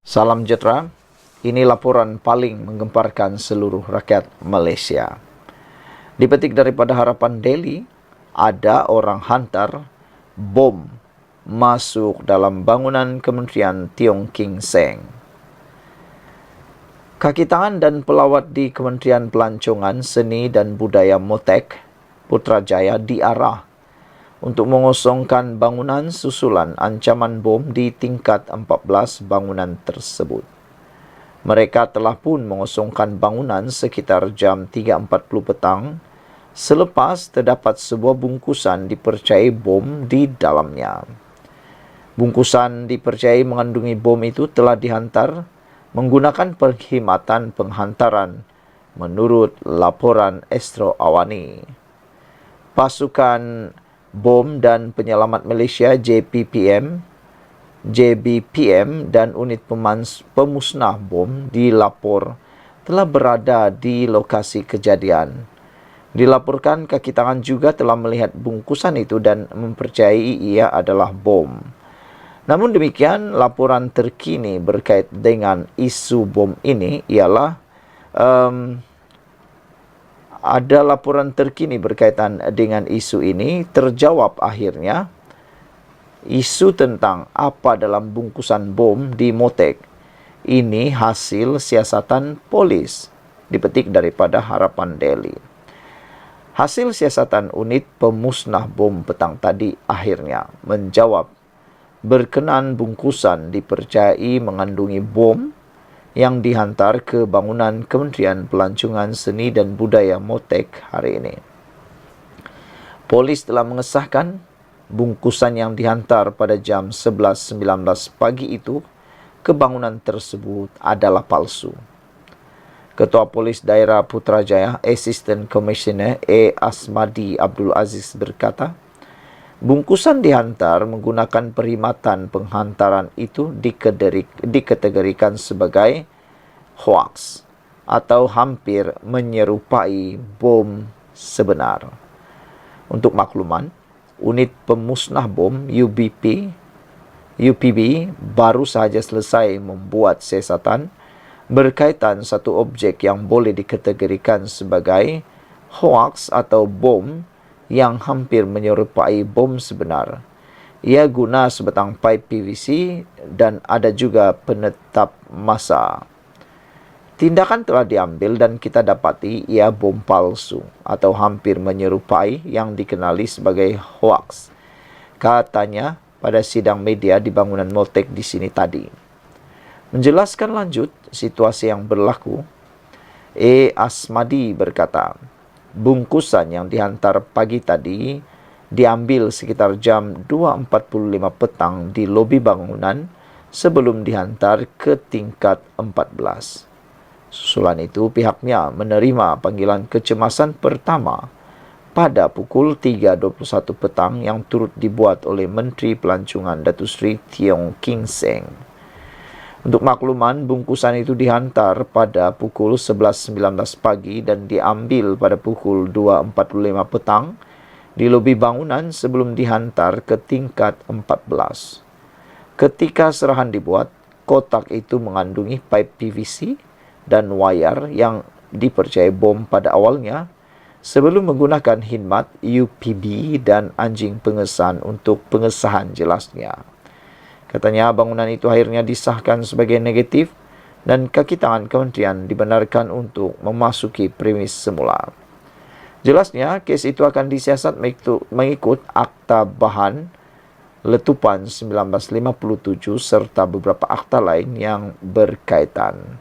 Salam sejahtera, ini laporan paling menggemparkan seluruh rakyat Malaysia. Dipetik daripada Harapan Daily, ada orang hantar bom masuk dalam bangunan Kementerian Tiong King Seng. Kaki tangan dan pelawat di Kementerian Pelancongan Seni dan Budaya Motek, Putrajaya diarah untuk mengosongkan bangunan susulan ancaman bom di tingkat 14 bangunan tersebut. Mereka telah pun mengosongkan bangunan sekitar jam 3.40 petang selepas terdapat sebuah bungkusan dipercayai bom di dalamnya. Bungkusan dipercayai mengandungi bom itu telah dihantar menggunakan perkhidmatan penghantaran menurut laporan Astro Awani. Pasukan Bom dan Penyelamat Malaysia JBPM dan unit pemusnah bom dilapor telah berada di lokasi kejadian. Dilaporkan kaki tangan juga telah melihat bungkusan itu dan mempercayai ia adalah bom. Namun demikian, laporan terkini berkait dengan isu bom ini ialah ada laporan terkini berkaitan dengan isu ini terjawab akhirnya. Isu tentang apa dalam bungkusan bom di Motek ini hasil siasatan polis, dipetik daripada Harapan Daily. Hasil siasatan unit pemusnah bom petang tadi akhirnya menjawab berkenan bungkusan dipercayai mengandungi bom yang dihantar ke bangunan Kementerian Pelancongan Seni dan Budaya Motek hari ini. Polis telah mengesahkan bungkusan yang dihantar pada jam 11.19 pagi itu ke bangunan tersebut adalah palsu. Ketua Polis Daerah Putrajaya, Assistant Commissioner A. Asmadi Abdul Aziz berkata, bungkusan dihantar menggunakan perkhidmatan penghantaran itu dikategorikan sebagai hoaks atau hampir menyerupai bom sebenar. Untuk makluman, unit pemusnah bom UPB baru sahaja selesai membuat siasatan berkaitan satu objek yang boleh dikategorikan sebagai hoaks atau bom yang hampir menyerupai bom sebenar. Ia guna sebatang paip PVC dan ada juga penetap massa. Tindakan telah diambil dan kita dapati ia bom palsu atau hampir menyerupai yang dikenali sebagai hoaks, katanya pada sidang media di bangunan Motek di sini tadi. Menjelaskan lanjut situasi yang berlaku, A. Asmadi berkata, bungkusan yang dihantar pagi tadi diambil sekitar jam 2.45 petang di lobi bangunan sebelum dihantar ke tingkat 14. Susulan itu pihaknya menerima panggilan kecemasan pertama pada pukul 3.21 petang yang turut dibuat oleh Menteri Pelancongan Datuk Seri Tiong King Seng. Untuk makluman, bungkusan itu dihantar pada pukul 11.19 pagi dan diambil pada pukul 2.45 petang di lobi bangunan sebelum dihantar ke tingkat 14. Ketika serahan dibuat, kotak itu mengandungi paip PVC dan wayar yang dipercayai bom pada awalnya sebelum menggunakan khidmat UPB dan anjing pengesan untuk pengesahan jelasnya. Katanya bangunan itu akhirnya disahkan sebagai negatif dan kaki tangan kementerian dibenarkan untuk memasuki premis semula. Jelasnya, kes itu akan disiasat mengikut Akta Bahan Letupan 1957 serta beberapa akta lain yang berkaitan.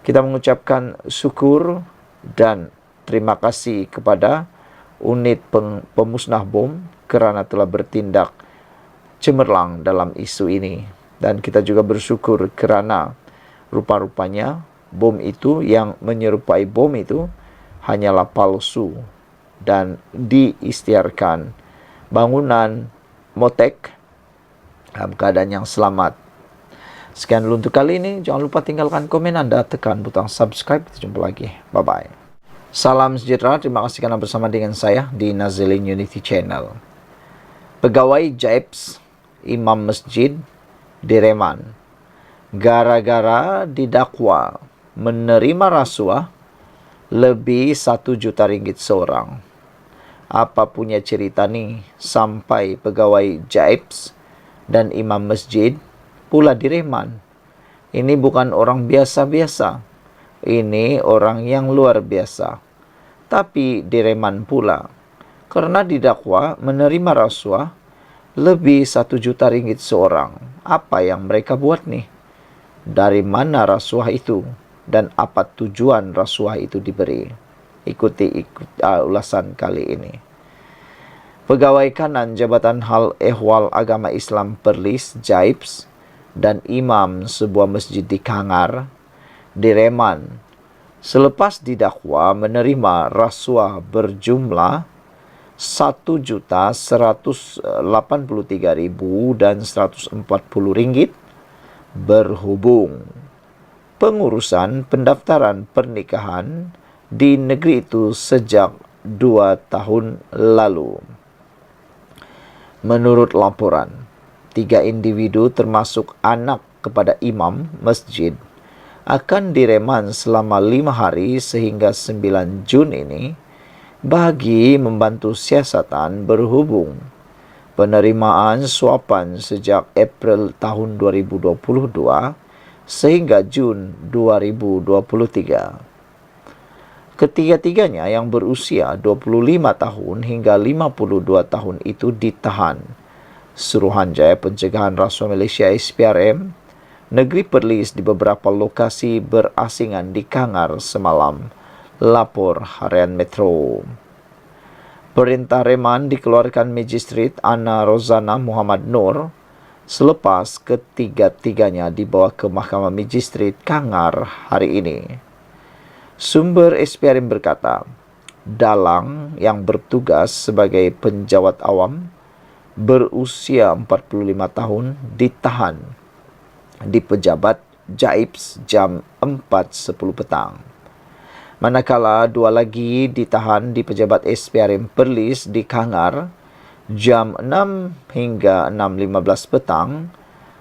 Kita mengucapkan syukur dan terima kasih kepada unit pemusnah bom kerana telah bertindak cemerlang dalam isu ini. Dan kita juga bersyukur kerana rupa-rupanya bom itu yang menyerupai bom itu hanyalah palsu dan diisytiharkan bangunan Motek dalam keadaan yang selamat. Sekian dulu untuk kali ini. Jangan lupa tinggalkan komen anda, tekan butang subscribe. Kita jumpa lagi. Bye-bye. Salam sejahtera. Terima kasih kerana bersama dengan saya di Nazilin Unity Channel. Pegawai JAIPS Imam Masjid direman gara-gara didakwa menerima rasuah lebih 1 juta ringgit seorang. Apa punya cerita ni sampai pegawai Jaibs dan imam masjid pula direman. Ini bukan orang biasa-biasa. Ini orang yang luar biasa. Tapi direman pula kerana didakwa menerima rasuah lebih 1 juta ringgit seorang. Apa yang mereka buat ni? Dari mana rasuah itu? Dan apa tujuan rasuah itu diberi? Ikuti ulasan kali ini. Pegawai kanan Jabatan Hal Ehwal Agama Islam Perlis, Jaibs, dan imam sebuah masjid di Kangar direman selepas didakwa menerima rasuah berjumlah 1.183.140 ringgit berhubung pengurusan pendaftaran pernikahan di negeri itu sejak 2 tahun lalu. Menurut laporan, 3 individu termasuk anak kepada imam masjid akan direman selama 5 hari sehingga 9 Jun ini bagi membantu siasatan berhubung penerimaan suapan sejak April tahun 2022 sehingga Jun 2023. Ketiga-tiganya yang berusia 25 tahun hingga 52 tahun itu ditahan. Suruhanjaya Pencegahan Rasuah Malaysia SPRM, Negeri Perlis di beberapa lokasi berasingan di Kangar semalam. Lapor Harian Metro. Perintah reman dikeluarkan Magistrat Ana Rozana Muhammad Nur selepas ketiga-tiganya dibawa ke Mahkamah Magistrat Kangar hari ini. Sumber SPRM berkata, dalang yang bertugas sebagai penjawat awam berusia 45 tahun ditahan di Pejabat Jaibs jam 4.10 petang. Manakala 2 lagi ditahan di Pejabat SPRM Perlis di Kangar jam 6 hingga 6.15 petang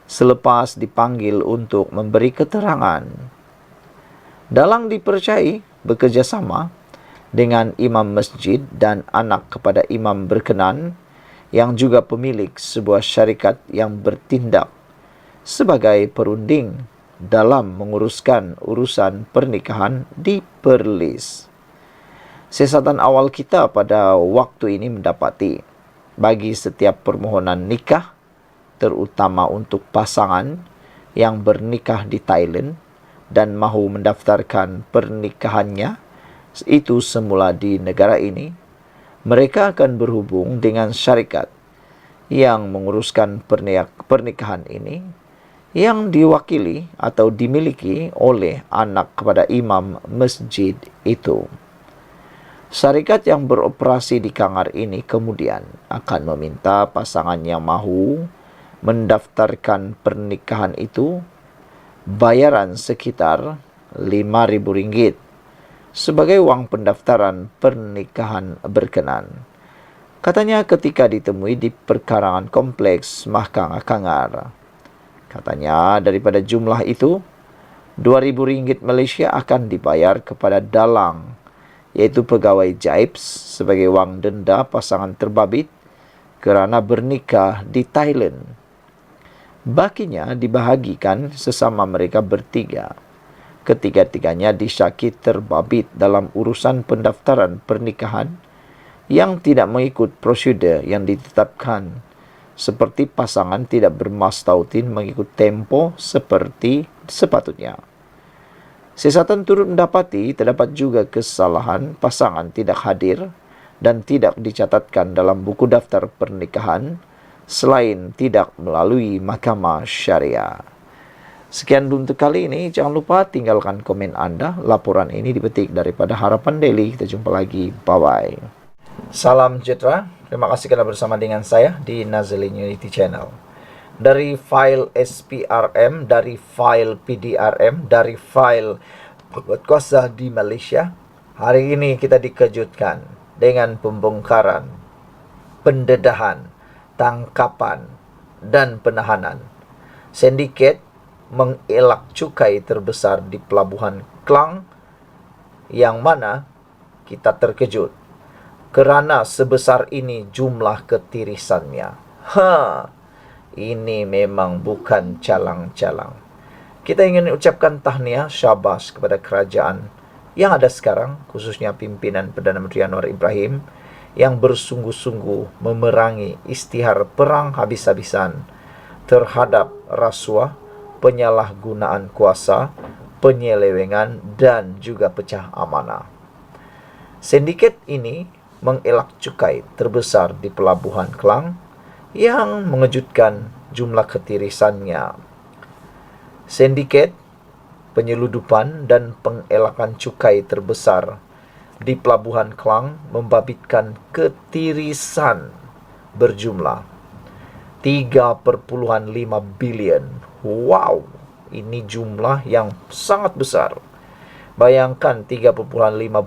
selepas dipanggil untuk memberi keterangan. Dalang dipercayai bekerjasama dengan imam masjid dan anak kepada imam berkenan yang juga pemilik sebuah syarikat yang bertindak sebagai perunding dalam menguruskan urusan pernikahan di Perlis. Siasatan awal kita pada waktu ini mendapati bagi setiap permohonan nikah, terutama untuk pasangan yang bernikah di Thailand dan mahu mendaftarkan pernikahannya itu semula di negara ini, mereka akan berhubung dengan syarikat yang menguruskan pernikahan ini yang diwakili atau dimiliki oleh anak kepada imam masjid itu. Syarikat yang beroperasi di Kangar ini kemudian akan meminta pasangan yang mahu mendaftarkan pernikahan itu bayaran sekitar RM5,000 sebagai wang pendaftaran pernikahan berkenan. Katanya ketika ditemui di perkarangan kompleks Mahkamah Kangar. Katanya daripada jumlah itu, RM2,000 Malaysia akan dibayar kepada dalang, iaitu pegawai Jaibs sebagai wang denda pasangan terbabit kerana bernikah di Thailand. Bakinya dibahagikan sesama mereka bertiga. Ketiga-tiganya disyaki terbabit dalam urusan pendaftaran pernikahan yang tidak mengikut prosedur yang ditetapkan, seperti pasangan tidak bermastautin mengikut tempo seperti sepatutnya. Siasatan turut mendapati terdapat juga kesalahan pasangan tidak hadir dan tidak dicatatkan dalam buku daftar pernikahan selain tidak melalui mahkamah syariah. Sekian untuk kali ini. Jangan lupa tinggalkan komen anda. Laporan ini dipetik daripada Harapan Daily. Kita jumpa lagi. Bye-bye. Salam sejahtera. Terima kasih kerana bersama dengan saya di Nazalin Unity Channel. Dari file SPRM, dari file PDRM, dari file pembuat kuasa di Malaysia, hari ini kita dikejutkan dengan pembongkaran, pendedahan, tangkapan, dan penahanan sindiket mengelak cukai terbesar di Pelabuhan Klang, yang mana kita terkejut kerana sebesar ini jumlah ketirisannya. Ini memang bukan calang-calang. Kita ingin ucapkan tahniah syabas kepada kerajaan yang ada sekarang, khususnya pimpinan Perdana Menteri Anwar Ibrahim, yang bersungguh-sungguh memerangi isytihar perang habis-habisan terhadap rasuah, penyalahgunaan kuasa, penyelewengan, dan juga pecah amanah. Sindiket ini mengelak cukai terbesar di Pelabuhan Klang yang mengejutkan jumlah ketirisannya. Sindiket penyeludupan dan pengelakan cukai terbesar di Pelabuhan Klang membabitkan ketirisan berjumlah 3,5 bilion. Wow, ini jumlah yang sangat besar. Bayangkan 3,5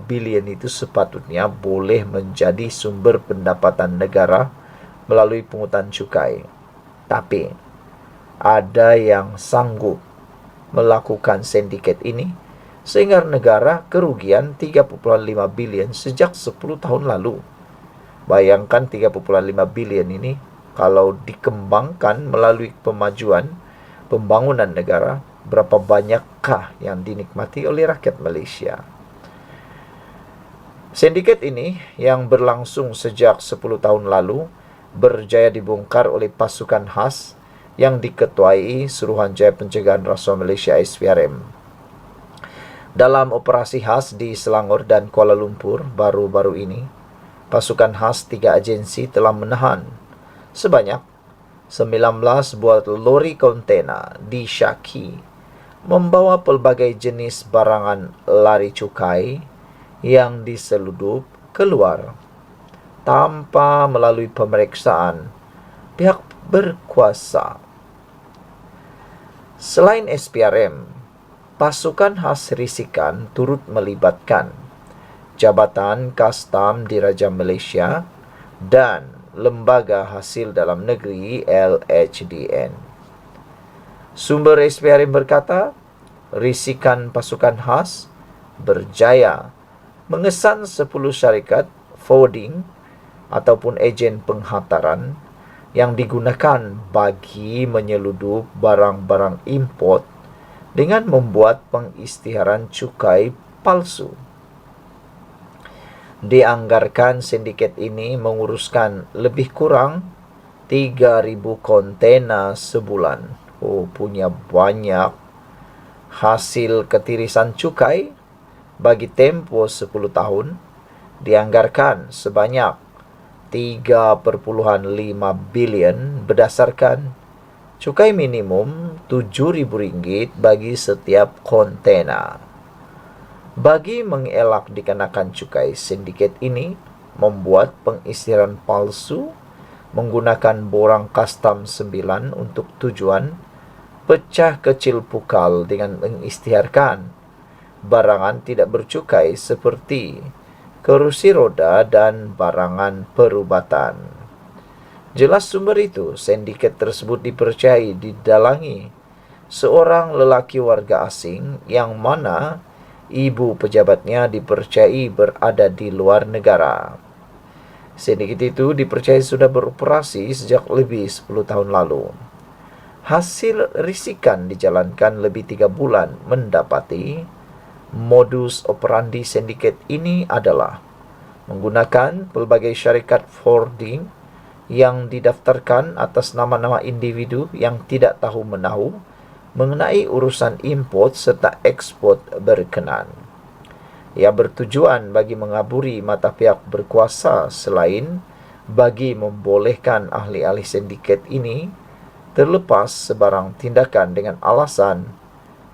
bilion itu sepatutnya boleh menjadi sumber pendapatan negara melalui pungutan cukai. Tapi ada yang sanggup melakukan sindiket ini sehingga negara kerugian 3,5 bilion sejak 10 tahun lalu. Bayangkan 3,5 bilion ini kalau dikembangkan melalui pemajuan pembangunan negara, berapa banyakkah yang dinikmati oleh rakyat Malaysia. Sindiket ini yang berlangsung sejak 10 tahun lalu berjaya dibongkar oleh pasukan khas yang diketuai Suruhanjaya Pencegahan Rasuah Malaysia SPRM. Dalam operasi khas di Selangor dan Kuala Lumpur baru-baru ini, pasukan khas 3 agensi telah menahan sebanyak 19 buah lori kontena disyaki membawa pelbagai jenis barangan lari cukai yang diseludup keluar tanpa melalui pemeriksaan pihak berkuasa. Selain SPRM, pasukan khas risikan turut melibatkan Jabatan Kastam Diraja Malaysia dan Lembaga Hasil Dalam Negeri LHDN. Sumber SPRM berkata, risikan pasukan khas berjaya mengesan 10 syarikat forwarding ataupun ejen penghantaran yang digunakan bagi menyeludup barang-barang import dengan membuat pengisytiharan cukai palsu. Dianggarkan sindiket ini menguruskan lebih kurang 3,000 kontena sebulan. Punya banyak. Hasil ketirisan cukai bagi tempoh 10 tahun dianggarkan sebanyak 3,5 bilion berdasarkan cukai minimum RM7,000 bagi setiap kontena. Bagi mengelak dikenakan cukai, sindiket ini membuat pengisytiharan palsu menggunakan borang kastam 9 untuk tujuan pecah kecil pukal dengan mengisytiharkan barangan tidak bercukai seperti kerusi roda dan barangan perubatan. Jelas sumber itu, sindiket tersebut dipercayai didalangi seorang lelaki warga asing yang mana ibu pejabatnya dipercayai berada di luar negara. Sindiket itu dipercayai sudah beroperasi sejak lebih 10 tahun lalu. Hasil risikan dijalankan lebih 3 bulan mendapati modus operandi sindiket ini adalah menggunakan pelbagai syarikat forwarding yang didaftarkan atas nama-nama individu yang tidak tahu menahu mengenai urusan import serta ekspor berkenan. Ia bertujuan bagi mengaburi mata pihak berkuasa selain bagi membolehkan ahli-ahli sindiket ini terlepas sebarang tindakan dengan alasan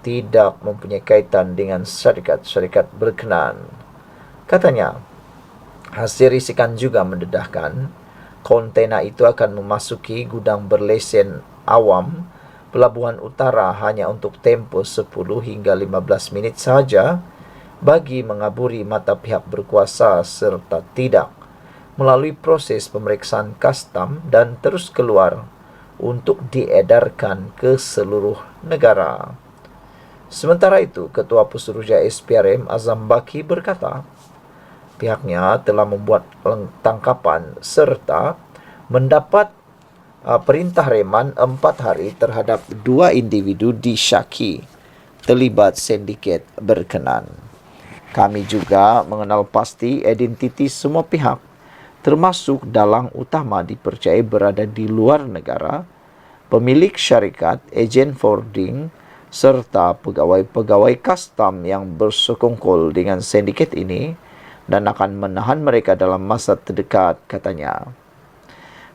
tidak mempunyai kaitan dengan syarikat-syarikat berkenan. Katanya, hasil risikan juga mendedahkan kontena itu akan memasuki gudang berlesen awam Pelabuhan Utara hanya untuk tempoh 10 hingga 15 minit sahaja bagi mengaburi mata pihak berkuasa serta tidak melalui proses pemeriksaan kastam dan terus keluar untuk diedarkan ke seluruh negara. Sementara itu, Ketua Pesuruhjaya SPRM Azam Baki berkata, pihaknya telah membuat tangkapan serta mendapat perintah reman 4 hari terhadap 2 individu disyaki terlibat sindiket berkenan. Kami juga mengenal pasti identiti semua pihak, termasuk dalang utama dipercayai berada di luar negara, pemilik syarikat, ejen forwarding, serta pegawai-pegawai kastam yang bersekongkol dengan sindiket ini dan akan menahan mereka dalam masa terdekat, katanya.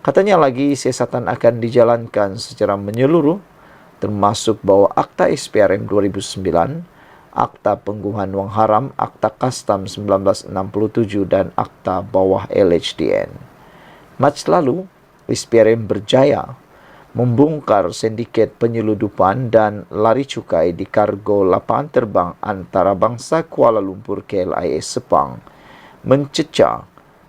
Katanya lagi, siasatan akan dijalankan secara menyeluruh, termasuk bahawa Akta SPRM 2009, Akta Penggunaan Wang Haram, Akta Kastam 1967 dan Akta Bawah LHDN. Mac lalu, SPRM berjaya membongkar sindiket penyeludupan dan lari cukai di kargo lapangan terbang antarabangsa Kuala Lumpur KLIA Sepang mencecah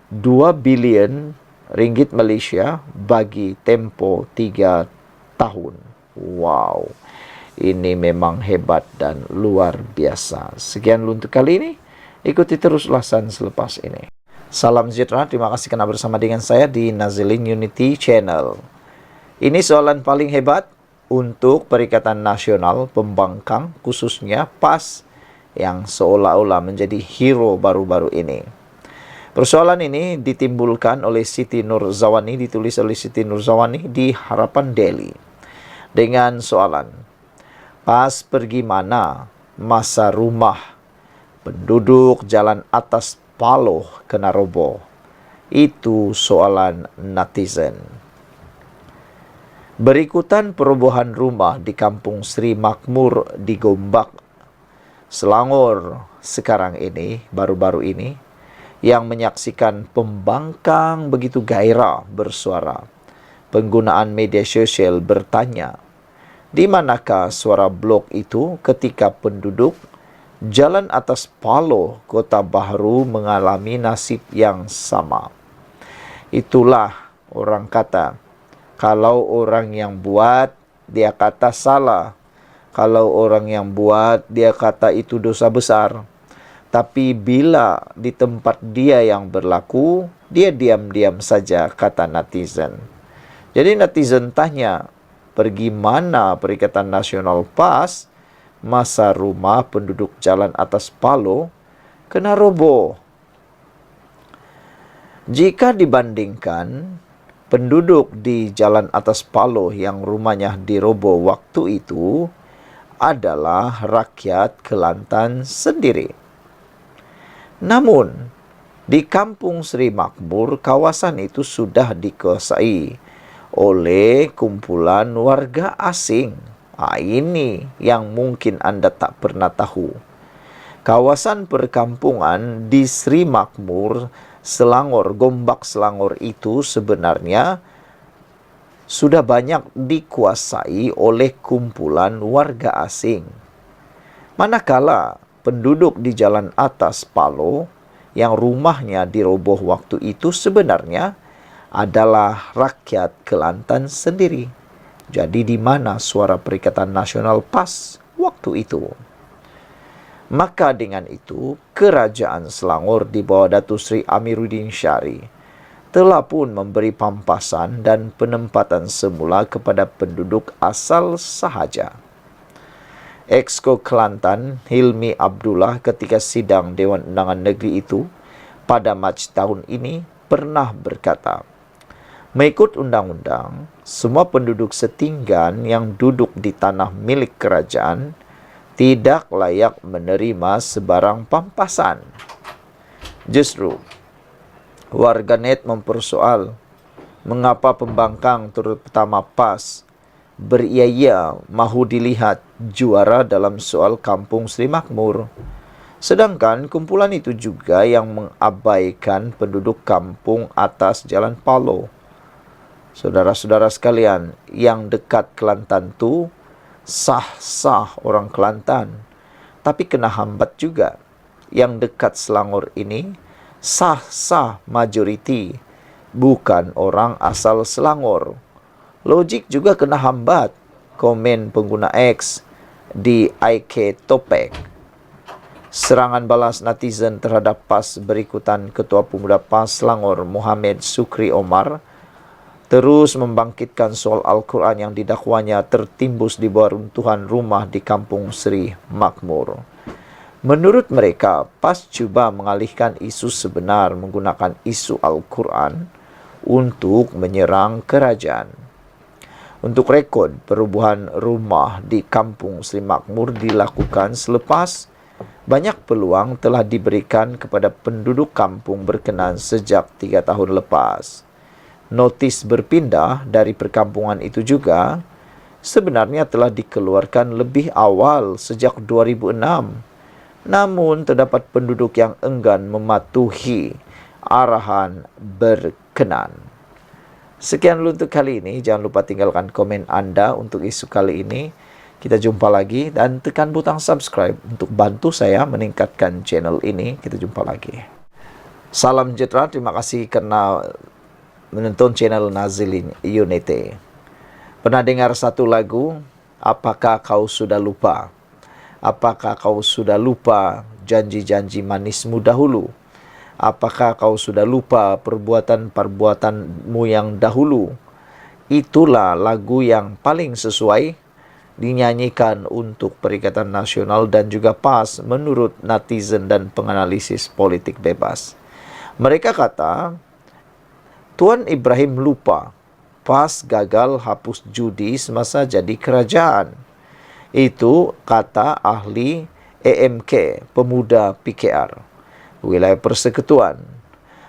2 bilion ringgit Malaysia bagi tempoh 3 tahun. Wow, ini memang hebat dan luar biasa. Sekian untuk kali ini. Ikuti terus ulasan selepas ini. Salam sejahtera, terima kasih kerana bersama dengan saya di Nazilin Unity Channel. Ini soalan paling hebat untuk Perikatan Nasional Pembangkang, khususnya PAS yang seolah-olah menjadi hero baru-baru ini. Persoalan ini ditimbulkan oleh Siti Nurzawani, ditulis oleh Siti Nurzawani di Harapan Daily. Dengan soalan, PAS pergi mana masa rumah penduduk jalan atas Paloh kena roboh? Itu soalan netizen. Berikutan perobohan rumah di Kampung Sri Makmur di Gombak, Selangor sekarang ini, baru-baru ini, yang menyaksikan pembangkang begitu gairah bersuara. Penggunaan media sosial bertanya, di manakah suara blog itu ketika penduduk jalan atas Paloh, Kota Bahru mengalami nasib yang sama? Itulah orang kata, kalau orang yang buat, dia kata salah. Kalau orang yang buat, dia kata itu dosa besar. Tapi bila di tempat dia yang berlaku, dia diam-diam saja, kata netizen. Jadi netizen tanya, pergi mana Perikatan Nasional PAS masa rumah penduduk jalan atas Paloh kena roboh? Jika dibandingkan, penduduk di jalan atas Paloh yang rumahnya diroboh waktu itu adalah rakyat Kelantan sendiri. Namun, di Kampung Sri Makmur, kawasan itu sudah dikuasai oleh kumpulan warga asing. Ini yang mungkin Anda tak pernah tahu. Kawasan perkampungan di Sri Makmur, Selangor, Gombak Selangor itu sebenarnya sudah banyak dikuasai oleh kumpulan warga asing. Manakala penduduk di jalan atas Paloh yang rumahnya diroboh waktu itu sebenarnya adalah rakyat Kelantan sendiri. Jadi di mana suara Perikatan Nasional PAS waktu itu? Maka dengan itu, Kerajaan Selangor di bawah Datuk Seri Amiruddin Syari telah pun memberi pampasan dan penempatan semula kepada penduduk asal sahaja. Exco Kelantan Hilmi Abdullah ketika sidang Dewan Undangan Negeri itu pada Mac tahun ini pernah berkata, mengikut undang-undang, semua penduduk setinggan yang duduk di tanah milik kerajaan tidak layak menerima sebarang pampasan. Justru, warganet mempersoal mengapa pembangkang terutama PAS beria-ia mahu dilihat juara dalam soal Kampung Sri Makmur. Sedangkan kumpulan itu juga yang mengabaikan penduduk kampung atas Jalan Paloh. Saudara-saudara sekalian, yang dekat Kelantan tu sah-sah orang Kelantan, tapi kena hambat juga. Yang dekat Selangor ini sah-sah majoriti, bukan orang asal Selangor. Logik juga kena hambat, komen pengguna X di IK Topek. Serangan balas netizen terhadap PAS berikutan Ketua Pemuda PAS Selangor Muhammad Sukri Omar terus membangkitkan soal Al-Quran yang didakwanya tertimbus di bawah runtuhan rumah di Kampung Seri Makmur. Menurut mereka, PAS cuba mengalihkan isu sebenar menggunakan isu Al-Quran untuk menyerang kerajaan. Untuk rekod, perubahan rumah di Kampung Seri Makmur dilakukan selepas banyak peluang telah diberikan kepada penduduk kampung berkenan sejak 3 tahun lepas. Notis berpindah dari perkampungan itu juga sebenarnya telah dikeluarkan lebih awal sejak 2006. Namun terdapat penduduk yang enggan mematuhi arahan berkenan. Sekian dulu untuk kali ini. Jangan lupa tinggalkan komen Anda untuk isu kali ini. Kita jumpa lagi dan tekan butang subscribe untuk bantu saya meningkatkan channel ini. Kita jumpa lagi. Salam sejahtera. Terima kasih karena menonton channel Nazil Unity. Pernah dengar satu lagu? Apakah kau sudah lupa? Apakah kau sudah lupa janji-janji manismu dahulu? Apakah kau sudah lupa perbuatan-perbuatanmu yang dahulu? Itulah lagu yang paling sesuai dinyanyikan untuk Perikatan Nasional dan juga PAS menurut netizen dan penganalisis politik bebas. Mereka kata, Tuan Ibrahim lupa PAS gagal hapus judi semasa jadi kerajaan. Itu kata ahli EMK, Pemuda PKR. Wilayah Persekutuan.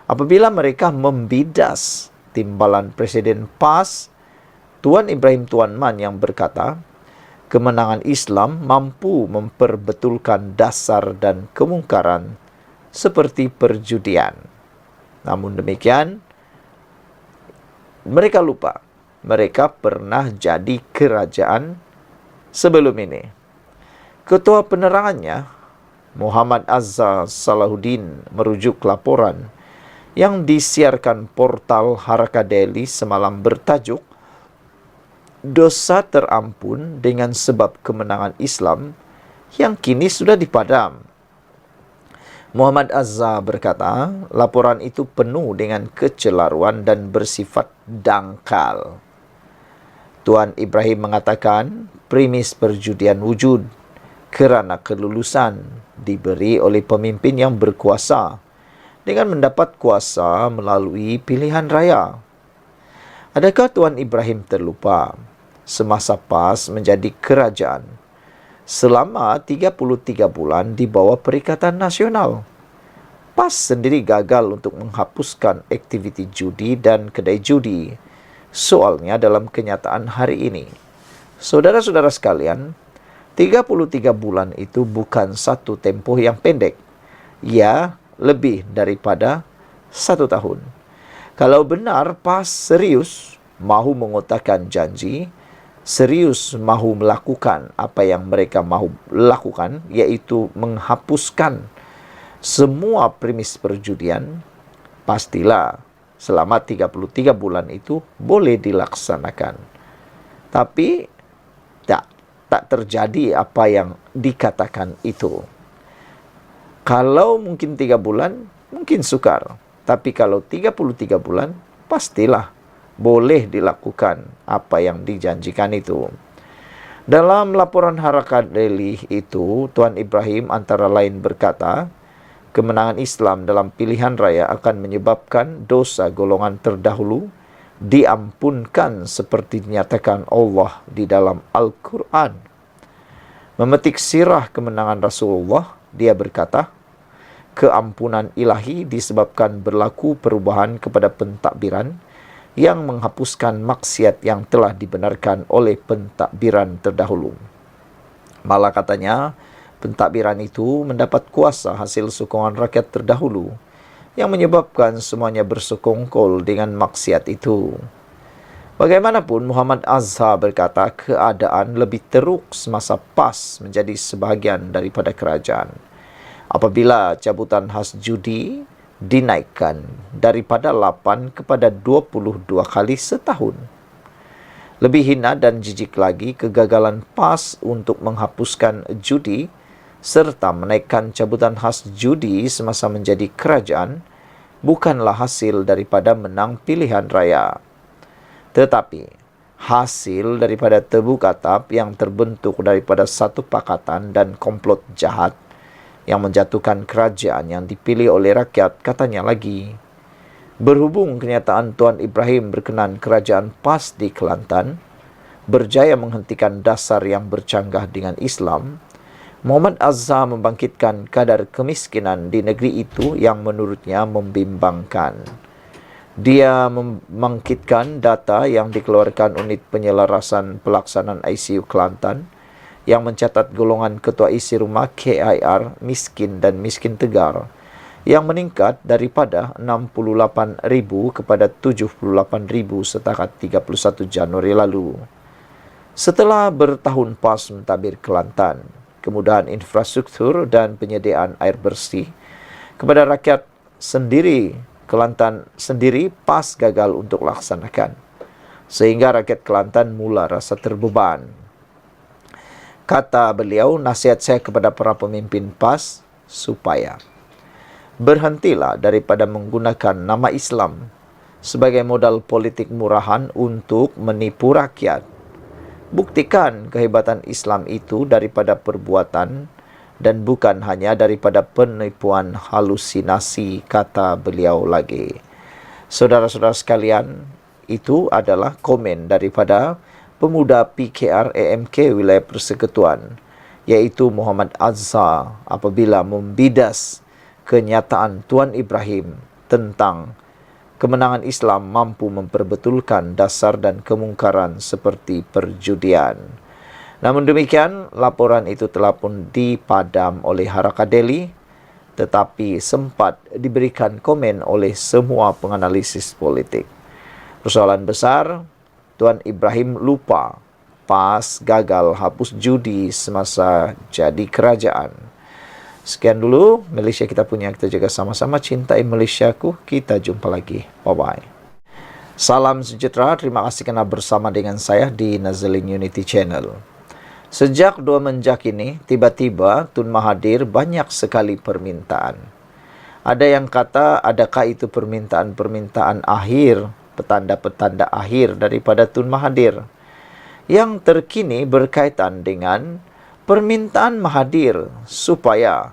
Apabila mereka membidas timbalan Presiden PAS, Tuan Ibrahim Tuan Man yang berkata, kemenangan Islam mampu memperbetulkan dasar dan kemungkaran seperti perjudian. Namun demikian, mereka lupa, mereka pernah jadi kerajaan sebelum ini. Ketua penerangannya, Muhammad Azza Salahuddin, merujuk laporan yang disiarkan portal Haraka Daily semalam bertajuk Dosa Terampun dengan Sebab Kemenangan Islam yang kini sudah dipadam. Muhammad Azza berkata, laporan itu penuh dengan kecelaruan dan bersifat dangkal. Tuan Ibrahim mengatakan, premis perjudian wujud kerana kelulusan diberi oleh pemimpin yang berkuasa dengan mendapat kuasa melalui pilihan raya. Adakah Tuan Ibrahim terlupa semasa PAS menjadi kerajaan selama 33 bulan di bawah Perikatan Nasional? PAS sendiri gagal untuk menghapuskan aktiviti judi dan kedai judi. Soalnya dalam kenyataan hari ini, saudara-saudara sekalian, 33 bulan itu bukan satu tempoh yang pendek. Ya, lebih daripada 1 tahun. Kalau benar PAS serius mahu mengotakkan janji, serius mahu melakukan apa yang mereka mahu lakukan, yaitu menghapuskan semua premis perjudian, pastilah selama 33 bulan itu boleh dilaksanakan. Tapi tak terjadi apa yang dikatakan itu. Kalau mungkin 3 bulan, mungkin sukar. Tapi kalau 33 bulan, pastilah boleh dilakukan apa yang dijanjikan itu. Dalam laporan Haraka Daily itu, Tuan Ibrahim antara lain berkata, kemenangan Islam dalam pilihan raya akan menyebabkan dosa golongan terdahulu diampunkan seperti dinyatakan Allah di dalam Al-Quran. Memetik sirah kemenangan Rasulullah, dia berkata, keampunan ilahi disebabkan berlaku perubahan kepada pentadbiran yang menghapuskan maksiat yang telah dibenarkan oleh pentadbiran terdahulu. Malah katanya, pentadbiran itu mendapat kuasa hasil sokongan rakyat terdahulu yang menyebabkan semuanya bersekongkol dengan maksiat itu. Bagaimanapun, Muhammad Azhar berkata keadaan lebih teruk semasa PAS menjadi sebahagian daripada kerajaan. Apabila cabutan khas judi dinaikkan daripada 8 kepada 22 kali setahun. Lebih hina dan jijik lagi, kegagalan PAS untuk menghapuskan judi serta menaikkan cabutan khas judi semasa menjadi kerajaan bukanlah hasil daripada menang pilihan raya, tetapi hasil daripada tebu katap yang terbentuk daripada satu pakatan dan komplot jahat yang menjatuhkan kerajaan yang dipilih oleh rakyat. Katanya lagi, berhubung kenyataan Tuan Ibrahim berkenan kerajaan PAS di Kelantan berjaya menghentikan dasar yang bercanggah dengan Islam, Muhammad Azhar membangkitkan kadar kemiskinan di negeri itu yang menurutnya membimbangkan. Dia membangkitkan data yang dikeluarkan Unit Penyelarasan Pelaksanaan ICU Kelantan yang mencatat golongan ketua isi rumah KIR miskin dan miskin tegar yang meningkat daripada 68,000 kepada 78,000 setakat 31 Januari lalu. Setelah bertahun PAS mentadbir Kelantan, kemudahan infrastruktur dan penyediaan air bersih kepada rakyat sendiri, Kelantan sendiri PAS gagal untuk laksanakan, sehingga rakyat Kelantan mula rasa terbeban. Kata beliau, nasihat saya kepada para pemimpin PAS supaya berhentilah daripada menggunakan nama Islam sebagai modal politik murahan untuk menipu rakyat. Buktikan kehebatan Islam itu daripada perbuatan dan bukan hanya daripada penipuan halusinasi, kata beliau lagi. Saudara-saudara sekalian, itu adalah komen daripada pemuda PKR AMK Wilayah Persekutuan, yaitu Muhammad Azhar, apabila membidas kenyataan Tuan Ibrahim tentang kemenangan Islam mampu memperbetulkan dasar dan kemungkaran seperti perjudian. Namun demikian, laporan itu telah pun dipadam oleh Haraka Delhi, tetapi sempat diberikan komen oleh semua penganalisis politik. Persoalan besar, Tuan Ibrahim lupa PAS gagal hapus judi semasa jadi kerajaan. Sekian dulu Malaysia kita punya, kita jaga sama-sama, cintai Malaysiaku. Kita jumpa lagi. Bye-bye. Salam sejahtera, terima kasih kerana bersama dengan saya di Nazalin Unity Channel. Sejak 2 menjak ini, tiba-tiba Tun Mahathir banyak sekali permintaan. Ada yang kata, adakah itu permintaan-permintaan akhir, petanda-petanda akhir daripada Tun Mahathir. Yang terkini berkaitan dengan permintaan Mahathir supaya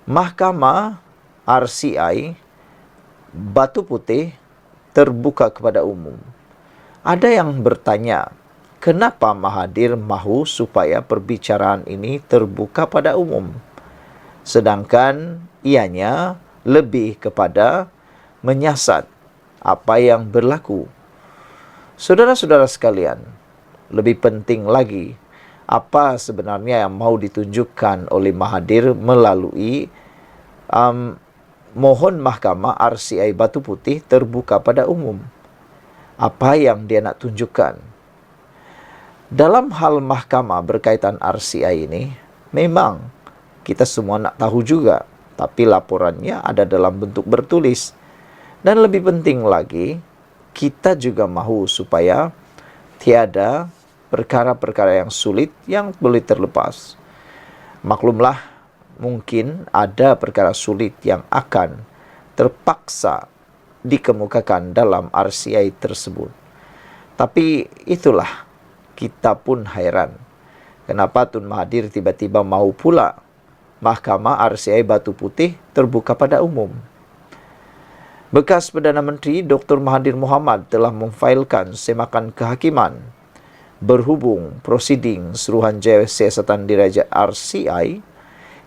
Mahkamah RCI Batu Putih terbuka kepada umum. Ada yang bertanya, kenapa Mahathir mahu supaya perbicaraan ini terbuka pada umum, sedangkan ianya lebih kepada menyiasat apa yang berlaku. Saudara-saudara sekalian, lebih penting lagi, apa sebenarnya yang mau ditunjukkan oleh Mahathir melalui mohon Mahkamah RCI Batu Putih terbuka pada umum? Apa yang dia nak tunjukkan? Dalam hal mahkamah berkaitan RCI ini, memang kita semua nak tahu juga, tapi laporannya ada dalam bentuk bertulis. Dan lebih penting lagi, kita juga mahu supaya tiada perkara-perkara yang sulit yang boleh terlepas. Maklumlah, mungkin ada perkara sulit yang akan terpaksa dikemukakan dalam RCI tersebut. Tapi itulah, kita pun hairan. Kenapa Tun Mahathir tiba-tiba mahu pula Mahkamah RCI Batu Putih terbuka pada umum? Bekas Perdana Menteri Dr. Mahathir Mohamad telah memfailkan semakan kehakiman berhubung prosiding Suruhanjaya Siasatan Diraja RCI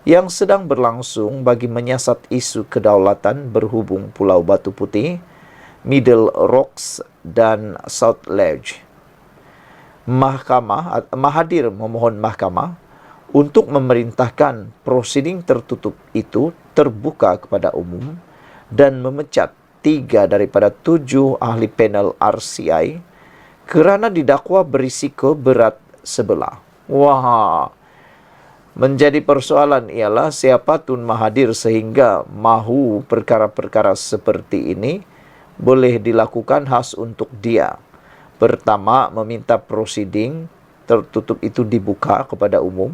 yang sedang berlangsung bagi menyiasat isu kedaulatan berhubung Pulau Batu Putih, Middle Rocks dan South Ledge. Mahathir memohon mahkamah untuk memerintahkan prosiding tertutup itu terbuka kepada umum dan memecat 3 daripada 7 ahli panel RCI kerana didakwa berisiko berat sebelah. Wah, menjadi persoalan ialah siapa Tun Mahathir sehingga mahu perkara-perkara seperti ini boleh dilakukan khas untuk dia. Pertama, meminta prosiding tertutup itu dibuka kepada umum.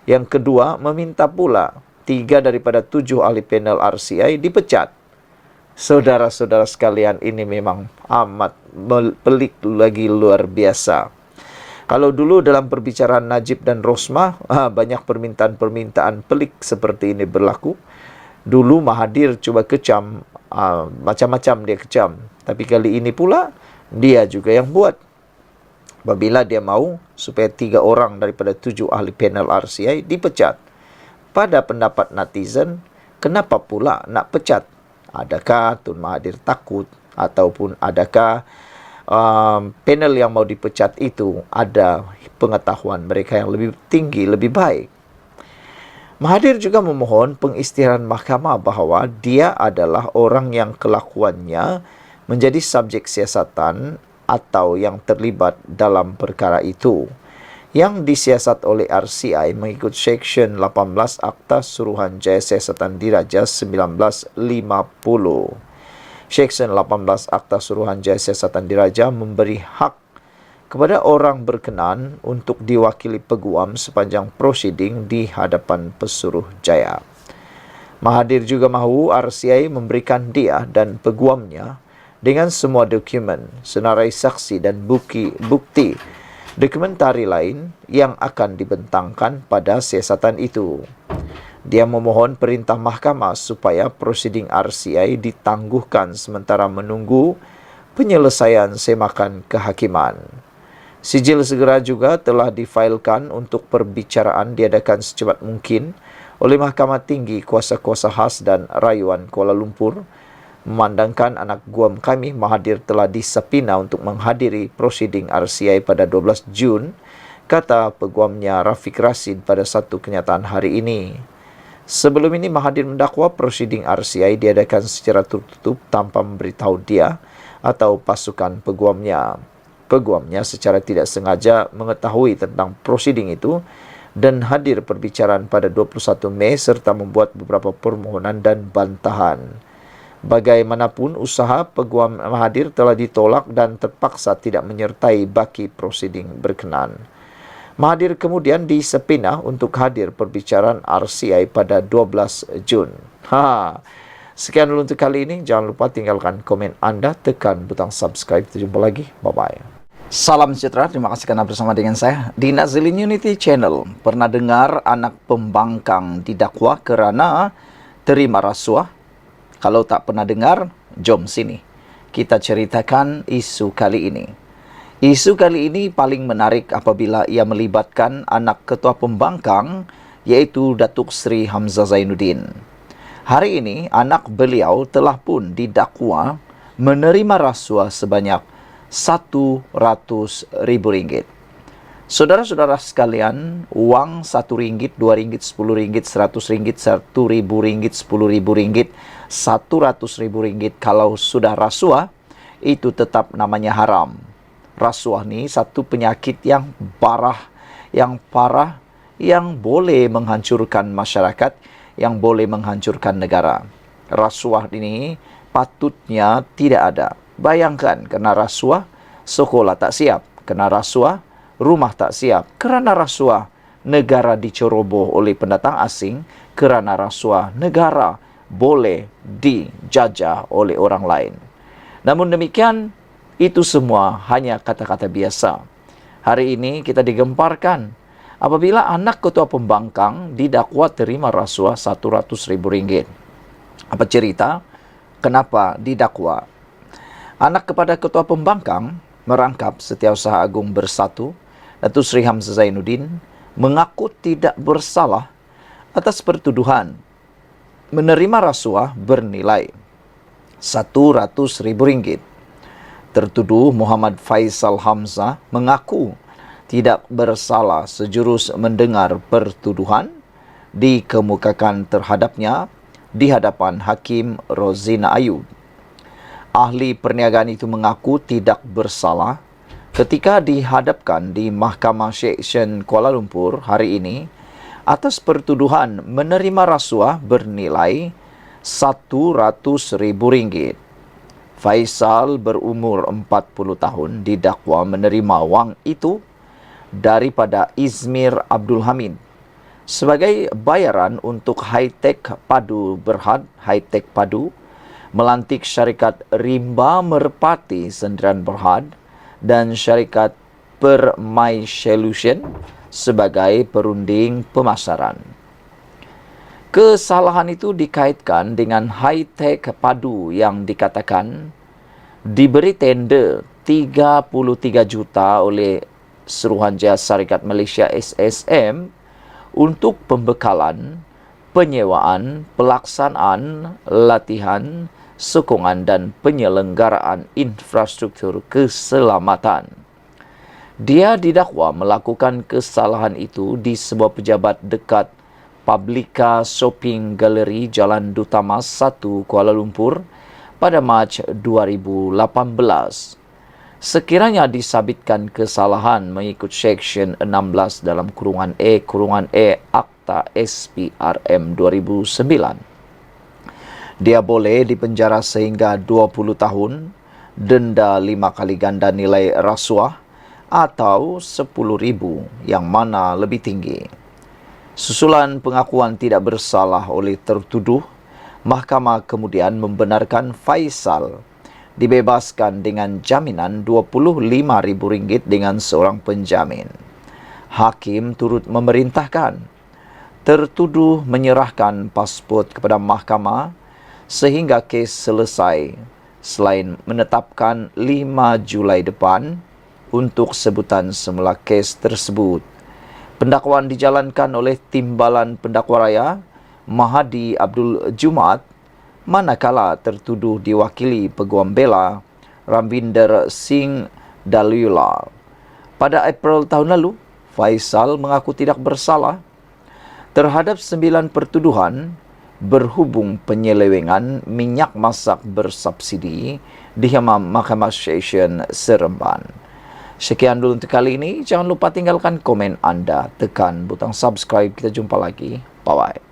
Yang kedua, meminta pula 3 daripada 7 ahli panel RCI dipecat. Saudara-saudara sekalian, ini memang amat pelik lagi luar biasa. Kalau dulu dalam perbicaraan Najib dan Rosmah, banyak permintaan-permintaan pelik seperti ini berlaku. Dulu Mahathir cuba kecam, macam-macam dia kecam. Tapi kali ini pula, dia juga yang buat. Apabila dia mau supaya 3 orang daripada 7 ahli panel RCI dipecat. Pada pendapat netizen, kenapa pula nak pecat? Adakah Tun Mahathir takut? Ataupun adakah panel yang mau dipecat itu ada pengetahuan mereka yang lebih tinggi, lebih baik? Mahathir juga memohon pengisytiharan mahkamah bahawa dia adalah orang yang kelakuannya menjadi subjek siasatan atau yang terlibat dalam perkara itu, yang disiasat oleh RCI mengikut Seksyen 18 Akta Suruhanjaya Siasatan Diraja 1950. Seksyen 18 Akta Suruhanjaya Siasatan Diraja memberi hak kepada orang berkenan untuk diwakili peguam sepanjang prosiding di hadapan Pesuruhjaya. Mahathir juga mahu RCI memberikan dia dan peguamnya dengan semua dokumen, senarai saksi dan bukti dokumentari lain yang akan dibentangkan pada siasatan itu. Dia memohon perintah mahkamah supaya prosiding RCI ditangguhkan sementara menunggu penyelesaian semakan kehakiman. Sijil segera juga telah difailkan untuk perbicaraan diadakan secepat mungkin oleh Mahkamah Tinggi Kuasa-Kuasa Khas dan Rayuan Kuala Lumpur, memandangkan anak guam kami Mahathir telah disepina untuk menghadiri prosiding RCI pada 12 Jun, kata peguamnya Rafiq Rashid pada satu kenyataan hari ini. Sebelum ini Mahathir mendakwa prosiding RCI diadakan secara tertutup tanpa memberitahu dia atau pasukan peguamnya. Peguamnya secara tidak sengaja mengetahui tentang prosiding itu dan hadir perbicaraan pada 21 Mei serta membuat beberapa permohonan dan bantahan. Bagaimanapun, usaha peguam Mahathir telah ditolak dan terpaksa tidak menyertai baki prosiding berkenan. Mahathir kemudian disepina untuk hadir perbicaraan RCI pada 12 Jun. Sekian dulu untuk kali ini. Jangan lupa tinggalkan komen anda, tekan butang subscribe. Kita jumpa lagi. Bye-bye. Salam sejahtera, terima kasih karena bersama dengan saya di Nazilin Unity Channel. Pernah dengar anak pembangkang didakwa kerana terima rasuah? Kalau tak pernah dengar, jom sini. Kita ceritakan isu kali ini. Isu kali ini paling menarik apabila ia melibatkan anak ketua pembangkang, iaitu Datuk Seri Hamzah Zainuddin. Hari ini, anak beliau telah pun didakwa menerima rasuah sebanyak RM100,000. Saudara-saudara sekalian, wang RM1, RM2, RM10, RM100, RM1.000, RM10.000, RM100.000 kalau sudah rasuah, itu tetap namanya haram. Rasuah ni satu penyakit yang parah, yang boleh menghancurkan masyarakat, yang boleh menghancurkan negara. Rasuah ini patutnya tidak ada. Bayangkan, kena rasuah, sekolah tak siap. Kena rasuah, rumah tak siap. Kerana rasuah, negara diceroboh oleh pendatang asing. Kerana rasuah, negara boleh dijajah oleh orang lain. Namun demikian, itu semua hanya kata-kata biasa. Hari ini kita digemparkan apabila anak ketua pembangkang didakwa terima rasuah RM100,000. Apa cerita? Kenapa didakwa? Anak kepada ketua pembangkang merangkap Setiausaha Agung Bersatu, Datuk Seri Hamzah Zainuddin, mengaku tidak bersalah atas pertuduhan menerima rasuah bernilai RM100,000. Tertuduh Muhammad Faisal Hamzah mengaku tidak bersalah sejurus mendengar pertuduhan dikemukakan terhadapnya di hadapan Hakim Rozina Ayub. Ahli perniagaan itu mengaku tidak bersalah ketika dihadapkan di Mahkamah Seksyen Kuala Lumpur hari ini atas pertuduhan menerima rasuah bernilai RM100,000. Faisal berumur 40 tahun didakwa menerima wang itu daripada Izmir Abdul Hamid sebagai bayaran untuk Hi-Tech Padu Berhad, Hi-Tech Padu, melantik syarikat Rimba Merpati Sendirian Berhad dan syarikat Permai Solution sebagai perunding pemasaran. Kesalahan itu dikaitkan dengan Hi-Tech Padu yang dikatakan diberi tender 33 juta oleh Suruhanjaya Syarikat Malaysia SSM untuk pembekalan, penyewaan, pelaksanaan, latihan, sokongan dan penyelenggaraan infrastruktur keselamatan. Dia didakwa melakukan kesalahan itu di sebuah pejabat dekat Publica Shopping Gallery Jalan Duta Mas 1 Kuala Lumpur pada Mac 2018. Sekiranya disabitkan kesalahan mengikut Seksyen 16 dalam kurungan E Akta SPRM 2009, dia boleh dipenjara sehingga 20 tahun, denda 5 kali ganda nilai rasuah atau 10,000 yang mana lebih tinggi. Susulan pengakuan tidak bersalah oleh tertuduh, mahkamah kemudian membenarkan Faisal dibebaskan dengan jaminan RM25,000 dengan seorang penjamin. Hakim turut memerintahkan tertuduh menyerahkan pasport kepada mahkamah sehingga kes selesai, selain menetapkan 5 Julai depan untuk sebutan semula kes tersebut. Pendakwaan dijalankan oleh Timbalan Pendakwa Raya Mahadi Abdul Jumaat, manakala tertuduh diwakili Peguam Bela Rambinder Singh Dalula. Pada April tahun lalu, Faisal mengaku tidak bersalah terhadap 9 pertuduhan berhubung penyelewengan minyak masak bersubsidi di Mahkamah Session Seremban. Sekian dulu untuk kali ini. Jangan lupa tinggalkan komen anda, tekan butang subscribe. Kita jumpa lagi. Bye-bye.